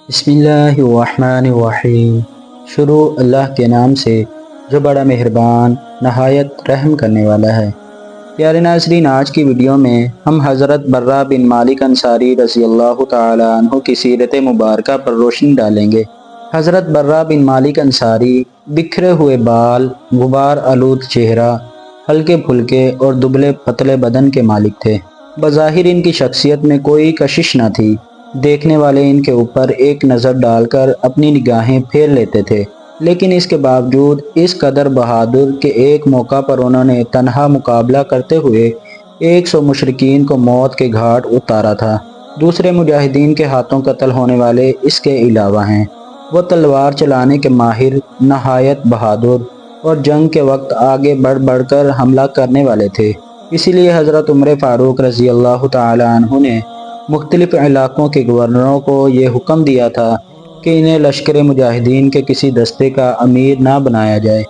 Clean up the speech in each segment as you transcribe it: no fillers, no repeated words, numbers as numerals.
بسم اللہ الرحمن الرحیم۔ شروع اللہ کے نام سے جو بڑا مہربان نہایت رحم کرنے والا ہے۔ پیارے ناظرین، آج کی ویڈیو میں ہم حضرت برہ بن مالک انصاری رضی اللہ تعالی عنہ کی سیرت مبارکہ پر روشنی ڈالیں گے۔ حضرت برہ بن مالک انصاری بکھرے ہوئے بال، غبار آلود چہرہ، ہلکے پھلکے اور دبلے پتلے بدن کے مالک تھے۔ بظاہر ان کی شخصیت میں کوئی کشش نہ تھی۔ دیکھنے والے ان کے اوپر ایک نظر ڈال کر اپنی نگاہیں پھیر لیتے تھے، لیکن اس کے باوجود اس قدر بہادر کہ ایک موقع پر انہوں نے تنہا مقابلہ کرتے ہوئے 100 مشرکین کو موت کے گھاٹ اتارا تھا۔ دوسرے مجاہدین کے ہاتھوں قتل ہونے والے اس کے علاوہ ہیں۔ وہ تلوار چلانے کے ماہر، نہایت بہادر اور جنگ کے وقت آگے بڑھ بڑھ کر حملہ کرنے والے تھے۔ اسی لیے حضرت عمر فاروق رضی اللہ تعالی عنہ نے مختلف علاقوں کے گورنروں کو یہ حکم دیا تھا کہ انہیں لشکر مجاہدین کے کسی دستے کا امیر نہ بنایا جائے،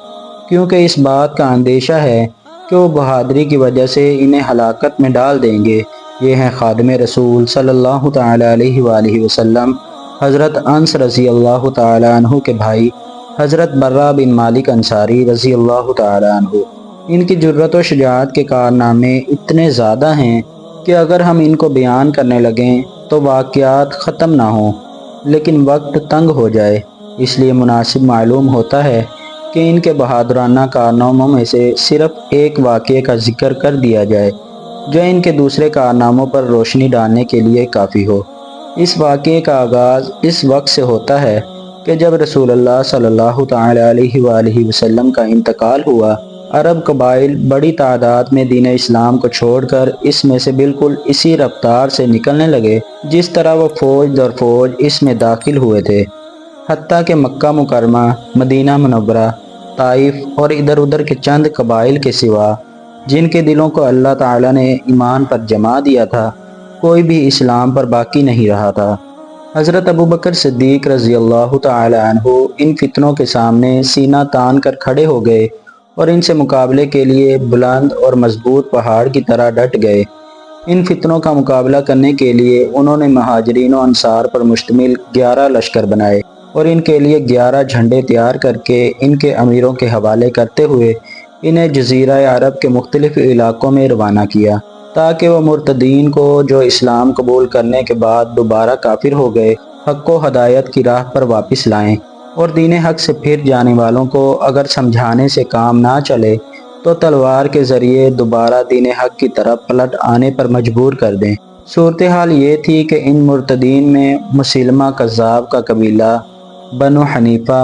کیونکہ اس بات کا اندیشہ ہے کہ وہ بہادری کی وجہ سے انہیں ہلاکت میں ڈال دیں گے۔ یہ ہیں خادم رسول صلی اللہ تعالی علیہ وآلہ وسلم، حضرت انس رضی اللہ تعالی عنہ کے بھائی حضرت برہ بن مالک انصاری رضی اللہ تعالی عنہ۔ ان کی جرأت و شجاعت کے کارنامے اتنے زیادہ ہیں کہ اگر ہم ان کو بیان کرنے لگیں تو واقعات ختم نہ ہوں، لیکن وقت تنگ ہو جائے۔ اس لیے مناسب معلوم ہوتا ہے کہ ان کے بہادرانہ کارناموں میں سے صرف ایک واقعے کا ذکر کر دیا جائے جو ان کے دوسرے کارناموں پر روشنی ڈالنے کے لیے کافی ہو۔ اس واقعے کا آغاز اس وقت سے ہوتا ہے کہ جب رسول اللہ صلی اللہ تعالی علیہ وآلہ وسلم کا انتقال ہوا، عرب قبائل بڑی تعداد میں دین اسلام کو چھوڑ کر اس میں سے بالکل اسی رفتار سے نکلنے لگے جس طرح وہ فوج در فوج اس میں داخل ہوئے تھے، حتیٰ کہ مکہ مکرمہ، مدینہ منورہ، طائف اور ادھر ادھر کے چند قبائل کے سوا جن کے دلوں کو اللہ تعالیٰ نے ایمان پر جما دیا تھا، کوئی بھی اسلام پر باقی نہیں رہا تھا۔ حضرت ابوبکر صدیق رضی اللہ تعالی عنہ ان فتنوں کے سامنے سینہ تان کر کھڑے ہو گئے اور ان سے مقابلے کے لیے بلند اور مضبوط پہاڑ کی طرح ڈٹ گئے۔ ان فتنوں کا مقابلہ کرنے کے لیے انہوں نے مہاجرین و انصار پر مشتمل 11 لشکر بنائے اور ان کے لیے 11 جھنڈے تیار کر کے ان کے امیروں کے حوالے کرتے ہوئے انہیں جزیرہ عرب کے مختلف علاقوں میں روانہ کیا تاکہ وہ مرتدین کو جو اسلام قبول کرنے کے بعد دوبارہ کافر ہو گئے، حق و ہدایت کی راہ پر واپس لائیں، اور دین حق سے پھر جانے والوں کو اگر سمجھانے سے کام نہ چلے تو تلوار کے ذریعے دوبارہ دین حق کی طرف پلٹ آنے پر مجبور کر دیں۔ صورتحال یہ تھی کہ ان مرتدین میں مسلمہ کذاب کا قبیلہ بنو حنیفہ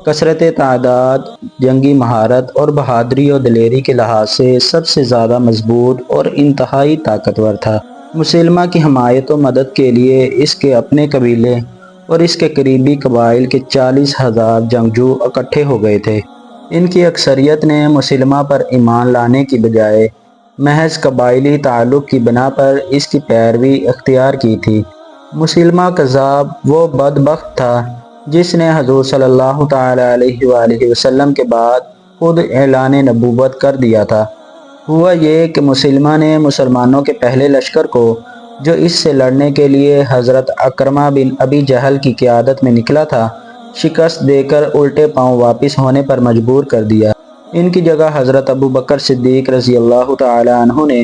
کثرت تعداد، جنگی مہارت اور بہادری و دلیری کے لحاظ سے سب سے زیادہ مضبوط اور انتہائی طاقتور تھا۔ مسلمہ کی حمایت و مدد کے لیے اس کے اپنے قبیلے اور اس کے قریبی قبائل کے 40,000 جنگجو اکٹھے ہو گئے تھے۔ ان کی اکثریت نے مسلمہ پر ایمان لانے کی بجائے محض قبائلی تعلق کی بنا پر اس کی پیروی اختیار کی تھی۔ مسلمہ کذاب وہ بدبخت تھا جس نے حضور صلی اللہ تعالی علیہ وآلہ وسلم کے بعد خود اعلان نبوت کر دیا تھا۔ ہوا یہ کہ مسلمہ نے مسلمانوں کے پہلے لشکر کو جو اس سے لڑنے کے لیے حضرت عکرمہ بن ابی جہل کی قیادت میں نکلا تھا، شکست دے کر الٹے پاؤں واپس ہونے پر مجبور کر دیا۔ ان کی جگہ حضرت ابوبکر صدیق رضی اللہ تعالی عنہ نے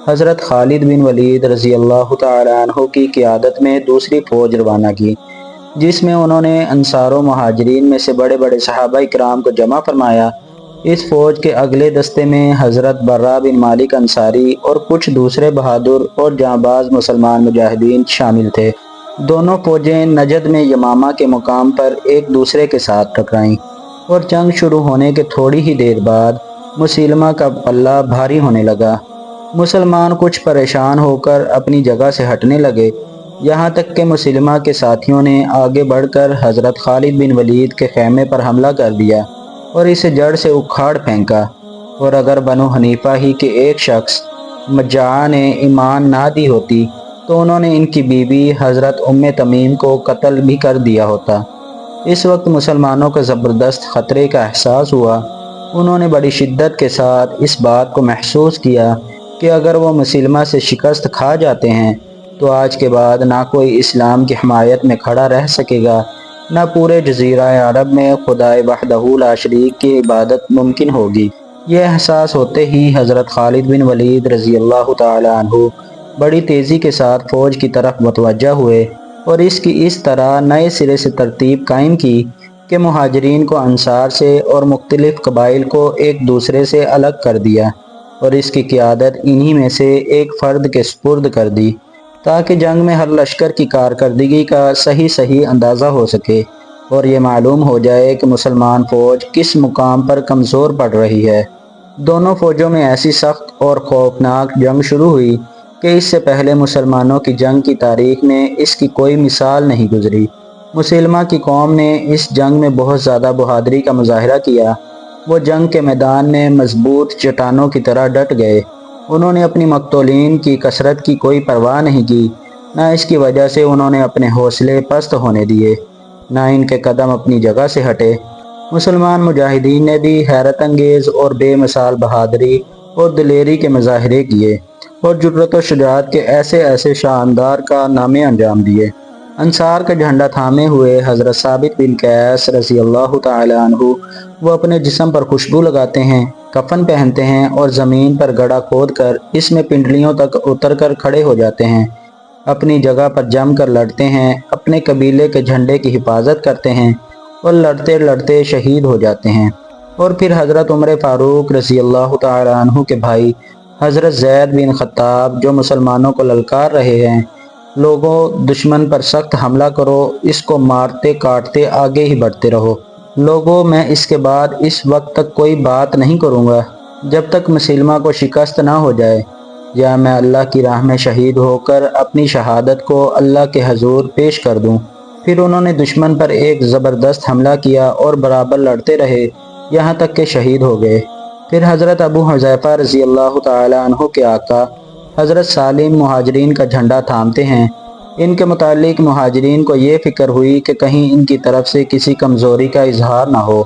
حضرت خالد بن ولید رضی اللہ تعالی عنہ کی قیادت میں دوسری فوج روانہ کی، جس میں انہوں نے انصار و مہاجرین میں سے بڑے بڑے صحابہ کرام کو جمع فرمایا۔ اس فوج کے اگلے دستے میں حضرت برہ بن مالک انصاری اور کچھ دوسرے بہادر اور جانباز مسلمان مجاہدین شامل تھے۔ دونوں فوجیں نجد میں یمامہ کے مقام پر ایک دوسرے کے ساتھ ٹکرائیں اور جنگ شروع ہونے کے تھوڑی ہی دیر بعد مسلمہ کا پلہ بھاری ہونے لگا۔ مسلمان کچھ پریشان ہو کر اپنی جگہ سے ہٹنے لگے، یہاں تک کہ مسلمہ کے ساتھیوں نے آگے بڑھ کر حضرت خالد بن ولید کے خیمے پر حملہ کر دیا اور اسے جڑ سے اکھاڑ پھینکا، اور اگر بنو حنیفہ ہی کے ایک شخص مجاعہ نے ایمان نہ دی ہوتی تو انہوں نے ان کی بیوی حضرت ام تمیم کو قتل بھی کر دیا ہوتا۔ اس وقت مسلمانوں کو زبردست خطرے کا احساس ہوا۔ انہوں نے بڑی شدت کے ساتھ اس بات کو محسوس کیا کہ اگر وہ مسلمہ سے شکست کھا جاتے ہیں تو آج کے بعد نہ کوئی اسلام کی حمایت میں کھڑا رہ سکے گا، نہ پورے جزیرہ عرب میں خدائے وحدہ لا شریک کی عبادت ممکن ہوگی۔ یہ احساس ہوتے ہی حضرت خالد بن ولید رضی اللہ تعالی عنہ بڑی تیزی کے ساتھ فوج کی طرف متوجہ ہوئے اور اس کی اس طرح نئے سرے سے ترتیب قائم کی کہ مہاجرین کو انصار سے اور مختلف قبائل کو ایک دوسرے سے الگ کر دیا اور اس کی قیادت انہی میں سے ایک فرد کے سپرد کر دی، تاکہ جنگ میں ہر لشکر کی کارکردگی کا صحیح اندازہ ہو سکے اور یہ معلوم ہو جائے کہ مسلمان فوج کس مقام پر کمزور پڑ رہی ہے۔ دونوں فوجوں میں ایسی سخت اور خوفناک جنگ شروع ہوئی کہ اس سے پہلے مسلمانوں کی جنگ کی تاریخ میں اس کی کوئی مثال نہیں گزری۔ مسلمہ کی قوم نے اس جنگ میں بہت زیادہ بہادری کا مظاہرہ کیا۔ وہ جنگ کے میدان میں مضبوط چٹانوں کی طرح ڈٹ گئے۔ انہوں نے اپنی مقتولین کی کثرت کی کوئی پرواہ نہیں کی، نہ اس کی وجہ سے انہوں نے اپنے حوصلے پست ہونے دیے، نہ ان کے قدم اپنی جگہ سے ہٹے۔ مسلمان مجاہدین نے بھی حیرت انگیز اور بے مثال بہادری اور دلیری کے مظاہرے کیے اور جرأت و شجاعت کے ایسے شاندار کارنامے انجام دیے۔ انصار کا جھنڈا تھامے ہوئے حضرت ثابت بن قیس رضی اللہ تعالی عنہ وہ اپنے جسم پر خوشبو لگاتے ہیں، کفن پہنتے ہیں اور زمین پر گڑھا کھود کر اس میں پنڈلیوں تک اتر کر کھڑے ہو جاتے ہیں، اپنی جگہ پر جم کر لڑتے ہیں، اپنے قبیلے کے جھنڈے کی حفاظت کرتے ہیں اور لڑتے لڑتے شہید ہو جاتے ہیں۔ اور پھر حضرت عمر فاروق رضی اللہ تعالی عنہ کے بھائی حضرت زید بن خطاب جو مسلمانوں کو للکار رہے ہیں، لوگوں دشمن پر سخت حملہ کرو، اس کو مارتے کاٹتے آگے ہی بڑھتے رہو۔ لوگوں میں اس کے بعد اس وقت تک کوئی بات نہیں کروں گا جب تک مسلمہ کو شکست نہ ہو جائے، یا میں اللہ کی راہ میں شہید ہو کر اپنی شہادت کو اللہ کے حضور پیش کر دوں۔ پھر انہوں نے دشمن پر ایک زبردست حملہ کیا اور برابر لڑتے رہے یہاں تک کہ شہید ہو گئے۔ پھر حضرت ابو حذیفہ رضی اللہ تعالی عنہ کے آقا حضرت سالم مہاجرین کا جھنڈا تھامتے ہیں۔ ان کے متعلق مہاجرین کو یہ فکر ہوئی کہ کہیں ان کی طرف سے کسی کمزوری کا اظہار نہ ہو۔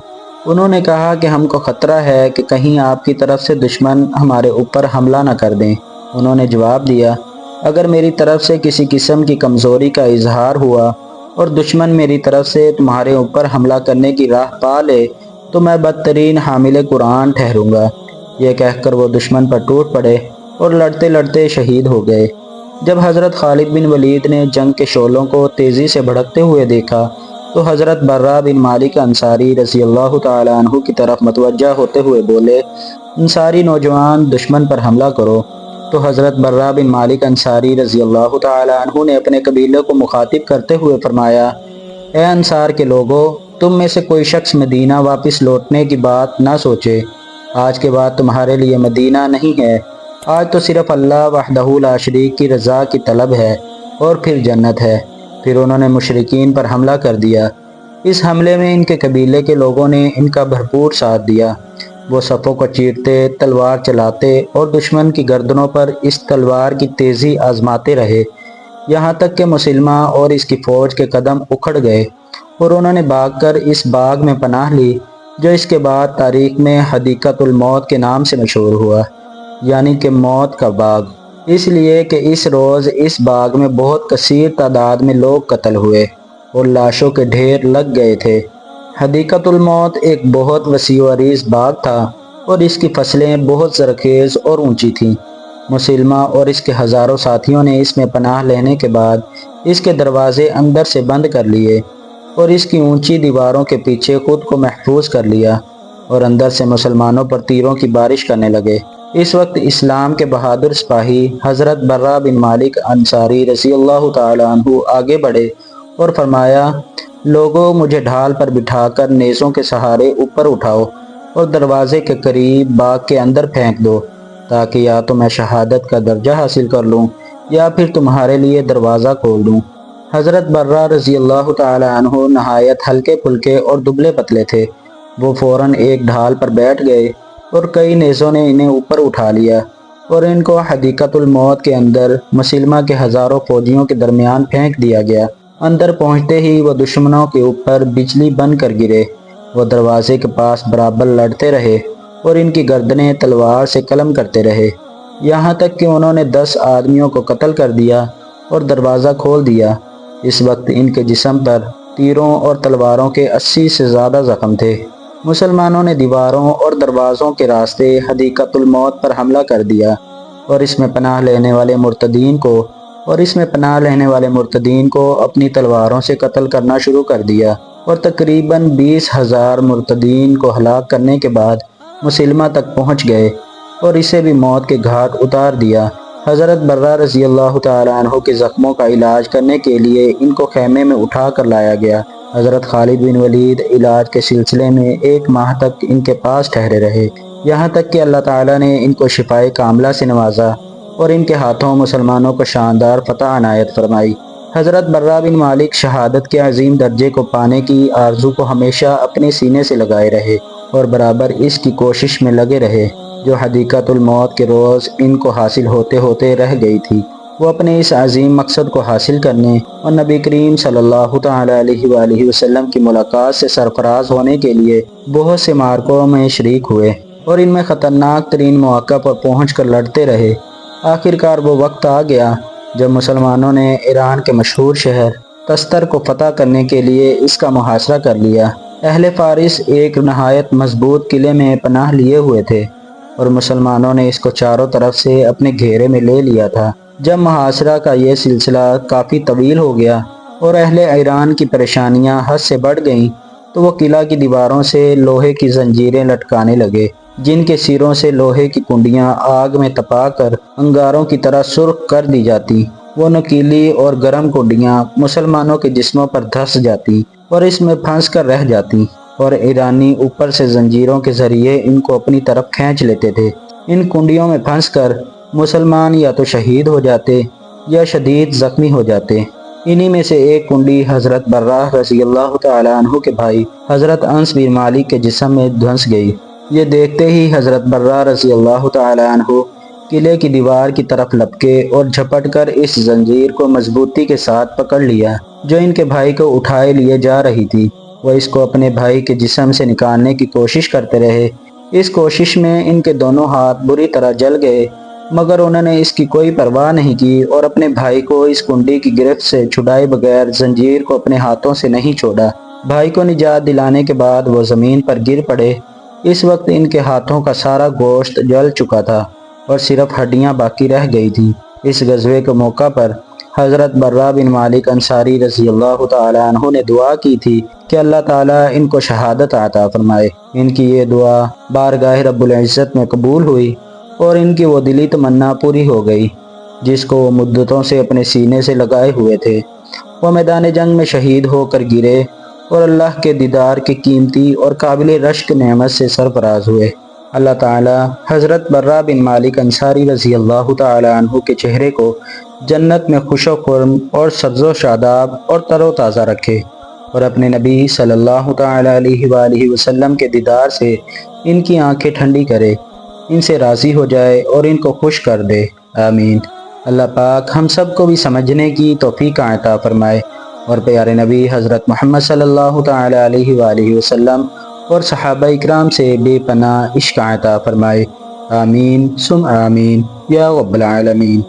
انہوں نے کہا کہ ہم کو خطرہ ہے کہ کہیں آپ کی طرف سے دشمن ہمارے اوپر حملہ نہ کر دیں۔ انہوں نے جواب دیا، اگر میری طرف سے کسی قسم کی کمزوری کا اظہار ہوا اور دشمن میری طرف سے تمہارے اوپر حملہ کرنے کی راہ پا لے تو میں بدترین حامل قرآن ٹھہروں گا۔ یہ کہہ کر وہ دشمن پر ٹوٹ پڑے اور لڑتے لڑتے شہید ہو گئے۔ جب حضرت خالد بن ولید نے جنگ کے شعلوں کو تیزی سے بھڑکتے ہوئے دیکھا تو حضرت برہ بن مالک انصاری رضی اللہ تعالی عنہ کی طرف متوجہ ہوتے ہوئے بولے، انصاری نوجوان دشمن پر حملہ کرو۔ تو حضرت برہ بن مالک انصاری رضی اللہ تعالی عنہ نے اپنے قبیلے کو مخاطب کرتے ہوئے فرمایا، اے انصار کے لوگوں، تم میں سے کوئی شخص مدینہ واپس لوٹنے کی بات نہ سوچے۔ آج کے بعد تمہارے لیے مدینہ نہیں ہے، آج تو صرف اللہ وحدہ لا شریک کی رضا کی طلب ہے اور پھر جنت ہے۔ پھر انہوں نے مشرکین پر حملہ کر دیا۔ اس حملے میں ان کے قبیلے کے لوگوں نے ان کا بھرپور ساتھ دیا۔ وہ صفوں کو چیرتے، تلوار چلاتے اور دشمن کی گردنوں پر اس تلوار کی تیزی آزماتے رہے، یہاں تک کہ مسلمہ اور اس کی فوج کے قدم اکھڑ گئے اور انہوں نے بھاگ کر اس باغ میں پناہ لی جو اس کے بعد تاریخ میں حدیقۃ الموت کے نام سے مشہور ہوا، یعنی کہ موت کا باغ، اس لیے کہ اس روز اس باغ میں بہت کثیر تعداد میں لوگ قتل ہوئے اور لاشوں کے ڈھیر لگ گئے تھے۔ حدیقۃ الموت ایک بہت وسیع و عریض باغ تھا اور اس کی فصلیں بہت زرخیز اور اونچی تھیں۔ مسلمہ اور اس کے ہزاروں ساتھیوں نے اس میں پناہ لینے کے بعد اس کے دروازے اندر سے بند کر لیے اور اس کی اونچی دیواروں کے پیچھے خود کو محفوظ کر لیا اور اندر سے مسلمانوں پر تیروں کی بارش کرنے لگے۔ اس وقت اسلام کے بہادر سپاہی حضرت برہ بن مالک انصاری رضی اللہ تعالی عنہ آگے بڑھے اور فرمایا، لوگوں مجھے ڈھال پر بٹھا کر نیزوں کے سہارے اوپر اٹھاؤ اور دروازے کے قریب باغ کے اندر پھینک دو، تاکہ یا تو میں شہادت کا درجہ حاصل کر لوں یا پھر تمہارے لیے دروازہ کھول دوں۔ حضرت برہ رضی اللہ تعالی عنہ نہایت ہلکے پھلکے اور دبلے پتلے تھے۔ وہ فوراً ایک ڈھال پر بیٹھ گئے اور کئی نیزوں نے انہیں اوپر اٹھا لیا اور ان کو حدیقۃ الموت کے اندر مسلمہ کے ہزاروں فوجیوں کے درمیان پھینک دیا گیا۔ اندر پہنچتے ہی وہ دشمنوں کے اوپر بجلی بن کر گرے۔ وہ دروازے کے پاس برابر لڑتے رہے اور ان کی گردنیں تلوار سے قلم کرتے رہے، یہاں تک کہ انہوں نے 10 آدمیوں کو قتل کر دیا اور دروازہ کھول دیا۔ اس وقت ان کے جسم پر تیروں اور تلواروں کے 80 سے زیادہ زخم تھے۔ مسلمانوں نے دیواروں اور دروازوں کے راستے حدیقۃ الموت پر حملہ کر دیا اور اس میں پناہ لینے والے مرتدین کو اپنی تلواروں سے قتل کرنا شروع کر دیا اور تقریباً 20,000 مرتدین کو ہلاک کرنے کے بعد مسلمہ تک پہنچ گئے اور اسے بھی موت کے گھاٹ اتار دیا۔ حضرت برہ رضی اللہ تعالیٰ عنہ کے زخموں کا علاج کرنے کے لیے ان کو خیمے میں اٹھا کر لایا گیا۔ حضرت خالد بن ولید علاج کے سلسلے میں 1 ماہ تک ان کے پاس ٹھہرے رہے، یہاں تک کہ اللہ تعالیٰ نے ان کو شفائے کاملہ سے نوازا اور ان کے ہاتھوں مسلمانوں کو شاندار فتح عنایت فرمائی۔ حضرت برہ بن مالک شہادت کے عظیم درجے کو پانے کی آرزو کو ہمیشہ اپنے سینے سے لگائے رہے اور برابر اس کی کوشش میں لگے رہے جو حدیقۃ الموت کے روز ان کو حاصل ہوتے ہوتے رہ گئی تھی۔ وہ اپنے اس عظیم مقصد کو حاصل کرنے اور نبی کریم صلی اللہ تعالیٰ علیہ وآلہ وسلم کی ملاقات سے سرفراز ہونے کے لیے بہت سے معرکوں میں شریک ہوئے اور ان میں خطرناک ترین مواقع پر پہنچ کر لڑتے رہے۔ آخرکار وہ وقت آ گیا جب مسلمانوں نے ایران کے مشہور شہر تستر کو فتح کرنے کے لیے اس کا محاصرہ کر لیا۔ اہل فارس ایک نہایت مضبوط قلعے میں پناہ لیے ہوئے تھے اور مسلمانوں نے اس کو چاروں طرف سے اپنے گھیرے میں لے لیا تھا۔ جب محاصرہ کا یہ سلسلہ کافی طویل ہو گیا اور اہل ایران کی پریشانیاں حد سے بڑھ گئیں تو وہ قلعہ کی دیواروں سے لوہے کی زنجیریں لٹکانے لگے جن کے سروں سے لوہے کی کنڈیاں آگ میں تپا کر انگاروں کی طرح سرخ کر دی جاتی۔ وہ نوکیلی اور گرم کنڈیاں مسلمانوں کے جسموں پر دھس جاتی اور اس میں پھنس کر رہ جاتی اور ایرانی اوپر سے زنجیروں کے ذریعے ان کو اپنی طرف کھینچ لیتے تھے۔ ان کنڈیوں میں پھنس کر مسلمان یا تو شہید ہو جاتے یا شدید زخمی ہو جاتے۔ انہی میں سے ایک کنڈی حضرت برہ رضی اللہ تعالیٰ عنہ کے بھائی حضرت انس بن مالک کے جسم میں دھنس گئی۔ یہ دیکھتے ہی حضرت برہ رضی اللہ تعالیٰ عنہ قلعے کی دیوار کی طرف لپکے اور جھپٹ کر اس زنجیر کو مضبوطی کے ساتھ پکڑ لیا جو ان کے بھائی کو اٹھائے لیے جا رہی تھی۔ وہ اس کو اپنے بھائی کے جسم سے نکالنے کی کوشش کرتے رہے۔ اس کوشش میں ان کے دونوں ہاتھ بری طرح جل گئے مگر انہوں نے اس کی کوئی پرواہ نہیں کی اور اپنے بھائی کو اس کنڈی کی گرفت سے چھڑائے بغیر زنجیر کو اپنے ہاتھوں سے نہیں چھوڑا۔ بھائی کو نجات دلانے کے بعد وہ زمین پر گر پڑے۔ اس وقت ان کے ہاتھوں کا سارا گوشت جل چکا تھا اور صرف ہڈیاں باقی رہ گئی تھیں۔ اس غزوے کے موقع پر حضرت برہ بن مالک انصاری رضی اللہ تعالیٰ عنہ نے دعا کی تھی کہ اللہ تعالیٰ ان کو شہادت عطا فرمائے۔ ان کی یہ دعا بارگاہ رب العزت میں قبول ہوئی اور ان کی وہ دلی تمنا پوری ہو گئی جس کو وہ مدتوں سے اپنے سینے سے لگائے ہوئے تھے۔ وہ میدان جنگ میں شہید ہو کر گرے اور اللہ کے دیدار کی قیمتی اور قابل رشک نعمت سے سرفراز ہوئے۔ اللہ تعالیٰ حضرت برہ بن مالک انصاری رضی اللہ تعالیٰ عنہ کے چہرے کو جنت میں خوش و خرم اور سبز و شاداب اور تر و تازہ رکھے اور اپنے نبی صلی اللہ تعالیٰ علیہ وآلہ وسلم کے دیدار سے ان کی آنکھیں ٹھنڈی کرے، ان سے راضی ہو جائے اور ان کو خوش کر دے، آمین۔ اللہ پاک ہم سب کو بھی سمجھنے کی توفیق عطا فرمائے اور پیارے نبی حضرت محمد صلی اللہ تعالیٰ علیہ وآلہ وسلم اور صحابہ اکرام سے بے پناہ عشق عطا فرمائے، آمین ثم آمین یا رب العالمین۔